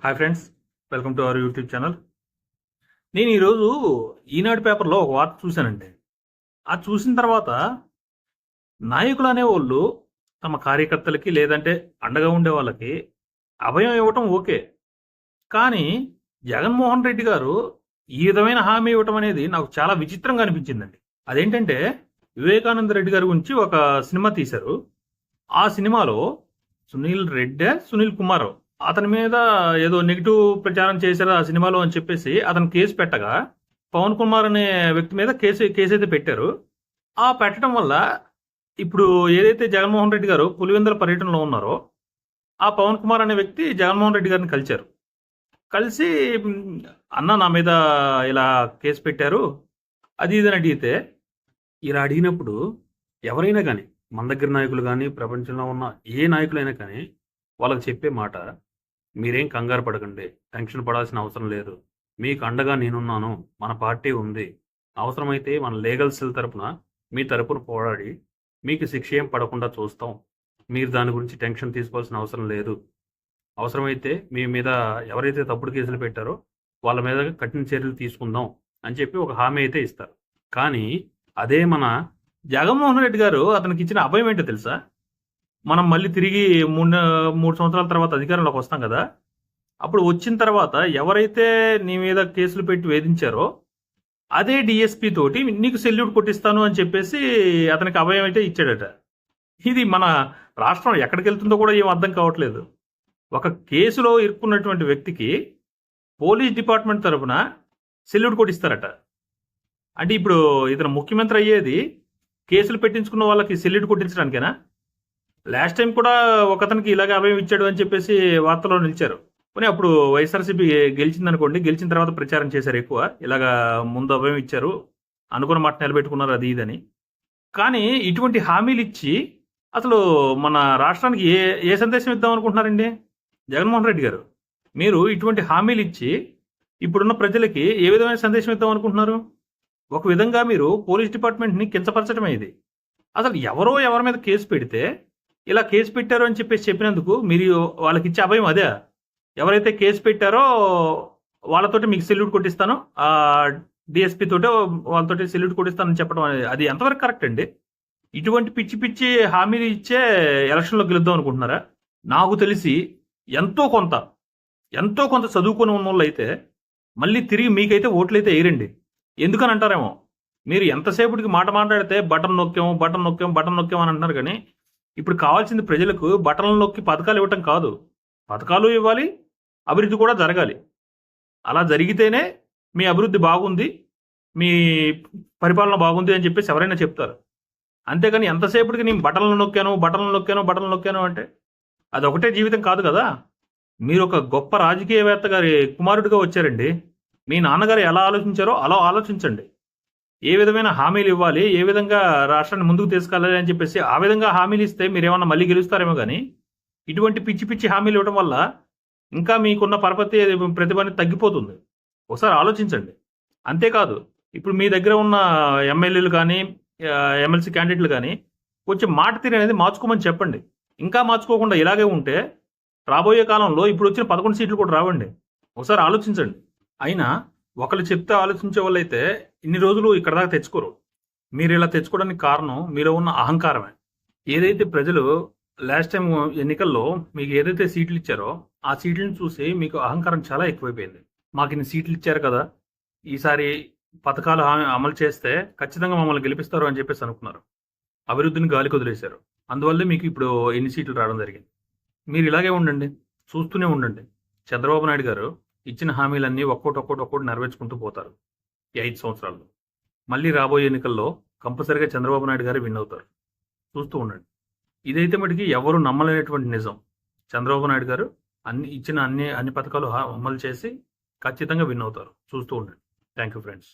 Hi friends, welcome to our YouTube channel. నేను ఈరోజు ఈనాడు పేపర్లో ఒక వార్త చూశానండి. అది చూసిన తర్వాత నాయకులు అనేవాళ్ళు తమ కార్యకర్తలకి లేదంటే అండగా ఉండే వాళ్ళకి అభయం ఇవ్వటం ఓకే. కానీ జగన్మోహన్ రెడ్డి గారు ఈ విధమైన హామీ ఇవ్వటం అనేది నాకు చాలా విచిత్రంగా అనిపించిందండి. అదేంటంటే వివేకానంద రెడ్డి గారి గురించి ఒక సినిమా తీశారు. ఆ సినిమాలో సునీల్ కుమార్ అతని మీద ఏదో నెగిటివ్ ప్రచారం చేశారు ఆ సినిమాలో అని చెప్పేసి అతను కేసు పెట్టగా పవన్ కుమార్ అనే వ్యక్తి మీద కేసు అయితే పెట్టారు. ఆ పెట్టడం వల్ల ఇప్పుడు ఏదైతే జగన్మోహన్ రెడ్డి గారు పులివెందుల పర్యటనలో ఉన్నారో ఆ పవన్ కుమార్ అనే వ్యక్తి జగన్మోహన్ రెడ్డి గారిని కలిశారు. కలిసి అన్న నా మీద ఇలా కేసు పెట్టారు అది ఇది అని అడిగితే, ఇలా అడిగినప్పుడు ఎవరైనా కానీ మన దగ్గర నాయకులు కానీ ప్రపంచంలో ఉన్న ఏ నాయకులైనా కానీ వాళ్ళకి చెప్పే మాట, మీరేం కంగారు పడకండి, టెన్షన్ పడాల్సిన అవసరం లేదు, మీకు అండగా నేనున్నాను, మన పార్టీ ఉంది, అవసరమైతే మన లీగల్ సెల్ తరపున మీ తరపున పోరాడి మీకు శిక్ష ఏం పడకుండా చూస్తాం, మీరు దాని గురించి టెన్షన్ తీసుకోవాల్సిన అవసరం లేదు, అవసరమైతే మీ మీద ఎవరైతే తప్పుడు కేసులు పెట్టారో వాళ్ళ మీద కఠిన చర్యలు తీసుకుందాం అని చెప్పి ఒక హామీ అయితే ఇస్తారు. కానీ అదే మన జగన్మోహన్ రెడ్డి గారు అతనికి ఇచ్చిన అభయం ఏంటో తెలుసా? మనం మళ్ళీ తిరిగి మూడు సంవత్సరాల తర్వాత అధికారంలోకి వస్తాం కదా, అప్పుడు వచ్చిన తర్వాత ఎవరైతే నీ మీద కేసులు పెట్టి వేధించారో అదే డిఎస్పీ తోటి నీకు సెల్యూట్ కొట్టిస్తాను అని చెప్పేసి అతనికి అభయం అయితే ఇచ్చాడట. ఇది మన రాష్ట్రం ఎక్కడికి వెళ్తుందో కూడా ఏం అర్థం కావట్లేదు. ఒక కేసులో ఇరుక్కున్నటువంటి వ్యక్తికి పోలీస్ డిపార్ట్మెంట్ తరఫున సెల్యూట్ కొట్టిస్తారట. అంటే ఇప్పుడు ఇతను ముఖ్యమంత్రి అయ్యేది కేసులు పెట్టించుకున్న వాళ్ళకి సెల్యూట్ కొట్టించడానికేనా? లాస్ట్ టైం కూడా ఒకతనికి ఇలాగ అభయం ఇచ్చాడు అని చెప్పేసి వార్తలో నిలిచారు. కానీ అప్పుడు వైఎస్ఆర్సీపీ గెలిచింది అనుకోండి, గెలిచిన తర్వాత ప్రచారం చేశారు ఎక్కువ, ఇలాగా ముందు అభయం ఇచ్చారు, అనుకున్న మాట నిలబెట్టుకున్నారు అది ఇదని. కానీ ఇటువంటి హామీలు ఇచ్చి అసలు మన రాష్ట్రానికి ఏ సందేశం ఇద్దాం అనుకుంటున్నారండి జగన్మోహన్ రెడ్డి గారు? మీరు ఇటువంటి హామీలు ఇచ్చి ఇప్పుడున్న ప్రజలకి ఏ విధమైన సందేశం ఇద్దాం అనుకుంటున్నారు? ఒక విధంగా మీరు పోలీస్ డిపార్ట్మెంట్ని కించపరచడమే ఇది. అసలు ఎవరి మీద కేసు పెడితే ఇలా కేసు పెట్టారు అని చెప్పేసి చెప్పినందుకు మీరు వాళ్ళకి ఇచ్చే అభయం అదే? ఎవరైతే కేసు పెట్టారో వాళ్ళతోటి మీకు సెల్యూట్ కొట్టిస్తాను, ఆ డిఎస్పీ తోటే వాళ్ళతోటి సెల్యూట్ కొట్టిస్తానని చెప్పడం అనేది అది ఎంతవరకు కరెక్ట్ అండి? ఇటువంటి పిచ్చి పిచ్చి హామీలు ఇచ్చే ఎలక్షన్లో గెలుద్దాం అనుకుంటున్నారా? నాకు తెలిసి ఎంతో కొంత చదువుకొని ఉన్న వాళ్ళు అయితే మళ్ళీ తిరిగి మీకైతే ఓట్లయితే వేయరండి. ఎందుకని అంటారేమో, మీరు ఎంతసేపటికి మాట మాట్లాడితే బటన్ నొక్కాం అని అంటున్నారు. కానీ ఇప్పుడు కావాల్సింది ప్రజలకు బటన్లు నొక్కి పథకాలు ఇవ్వటం కాదు, పథకాలు ఇవ్వాలి, అభివృద్ధి కూడా జరగాలి. అలా జరిగితేనే మీ అభివృద్ధి బాగుంది, మీ పరిపాలన బాగుంది అని చెప్పేసి ఎవరైనా చెప్తారు. అంతేగాని ఎంతసేపటికి నేను బటన్లు నొక్కాను అంటే అది ఒకటే జీవితం కాదు కదా. మీరు ఒక గొప్ప రాజకీయవేత్త గారి కుమారుడిగా వచ్చారండి. మీ నాన్నగారు ఎలా ఆలోచించారో అలా ఆలోచించండి. ఏ విధమైన హామీలు ఇవ్వాలి, ఏ విధంగా రాష్ట్రాన్ని ముందుకు తీసుకెళ్ళాలి అని చెప్పేసి ఆ విధంగా హామీలు ఇస్తే మీరేమన్నా మళ్ళీ గెలుస్తారేమో. కానీ ఇటువంటి పిచ్చి పిచ్చి హామీలు ఇవ్వడం వల్ల ఇంకా మీకున్న ప్రతిభ అనేది తగ్గిపోతుంది. ఒకసారి ఆలోచించండి. అంతేకాదు, ఇప్పుడు మీ దగ్గర ఉన్న ఎమ్మెల్యేలు కానీ ఎమ్మెల్సీ క్యాండిడేట్లు కానీ కొంచెం మాట తీరు అనేది మార్చుకోమని చెప్పండి. ఇంకా మార్చుకోకుండా ఇలాగే ఉంటే రాబోయే కాలంలో ఇప్పుడు వచ్చిన 11 సీట్లు కూడా రావండి. ఒకసారి ఆలోచించండి. అయినా ఒకళ్ళు చెప్తే ఆలోచించే వాళ్ళు అయితే ఇన్ని రోజులు ఇక్కడ దాకా తెచ్చుకోరు. మీరు ఇలా తెచ్చుకోవడానికి కారణం మీలో ఉన్న అహంకారమే. ఏదైతే ప్రజలు లాస్ట్ టైం ఎన్నికల్లో మీకు ఏదైతే సీట్లు ఇచ్చారో ఆ సీట్లను చూసి మీకు అహంకారం చాలా ఎక్కువైపోయింది. మాకు ఇన్ని సీట్లు ఇచ్చారు కదా, ఈసారి పథకాలు అమలు చేస్తే ఖచ్చితంగా మమ్మల్ని గెలిపిస్తారు అని చెప్పేసి అనుకున్నారు. అభివృద్ధిని గాలికి వదిలేశారు. అందువల్లే మీకు ఇప్పుడు ఎన్ని సీట్లు రావడం జరిగింది. మీరు ఇలాగే ఉండండి, చూస్తూనే ఉండండి. చంద్రబాబు నాయుడు గారు ఇచ్చిన హామీలన్నీ ఒక్కోటి నెరవేర్చుకుంటూ పోతారు ఈ 5 సంవత్సరాల్లో. మళ్ళీ రాబోయే ఎన్నికల్లో కంపల్సరీగా చంద్రబాబు నాయుడు గారు విన్ అవుతారు. చూస్తూ ఉండండి. ఇదైతే మటుకి ఎవరు నమ్మలేనటువంటి నిజం. చంద్రబాబు నాయుడు గారు ఇచ్చిన అన్ని పథకాలు అమలు చేసి ఖచ్చితంగా విన్ అవుతారు. చూస్తూ ఉండండి. Thank you friends.